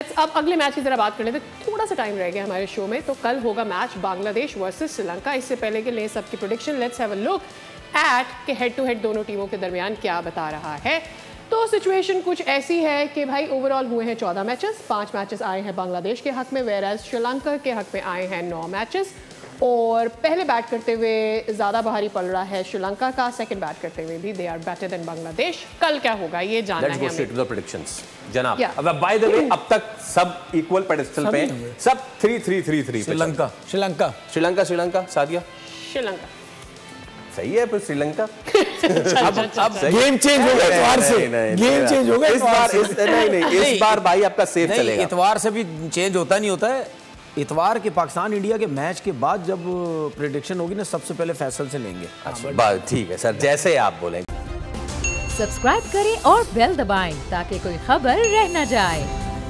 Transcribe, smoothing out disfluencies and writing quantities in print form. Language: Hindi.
अब अगले मैच की जरा बात कर लेते हैं। थोड़ा सा टाइम रह गया हमारे शो में, तो कल होगा मैच बांग्लादेश वर्सेस श्रीलंका। इससे पहले के लिए सबकी prediction, let's have a look at के हेड टू हेड दोनों टीमों के दरमियान क्या बता रहा है। तो सिचुएशन कुछ ऐसी है कि भाई ओवरऑल हुए हैं 14 मैचेस, 5 मैचेस आए हैं बांग्लादेश के हक में, वेयर श्रीलंका के हक में आए हैं 9 मैचेस। और पहले बैट करते हुए ज़्यादा भारी पड़ रहा है श्रीलंका का, सेकंड बैट करते हुए भी they are better than Bangladesh. कल क्या होगा ये जानना है हमें। प्रेडिक्शंस जनाब। अब बाय द वे अब तक सब इक्वल पेडेस्टल पे, सब 3-3-3-3। श्रीलंका श्रीलंका श्रीलंका श्रीलंका सादिया श्रीलंका सही है, पर श्रीलंका अब गेम चेंज हो गया इतवार से, गेम चेंज हो गया इस बार। नहीं इस बार भाई आपका सेफ चलेगा। इतवार से भी चेंज होता नहीं होता है। इतवार के पाकिस्तान इंडिया के मैच के बाद जब प्रेडिक्शन होगी ना, सबसे पहले फैसल से लेंगे। अच्छा ठीक है सर, जैसे आप बोलेंगे। सब्सक्राइब करें और बेल दबाएं ताकि कोई खबर रह न जाए।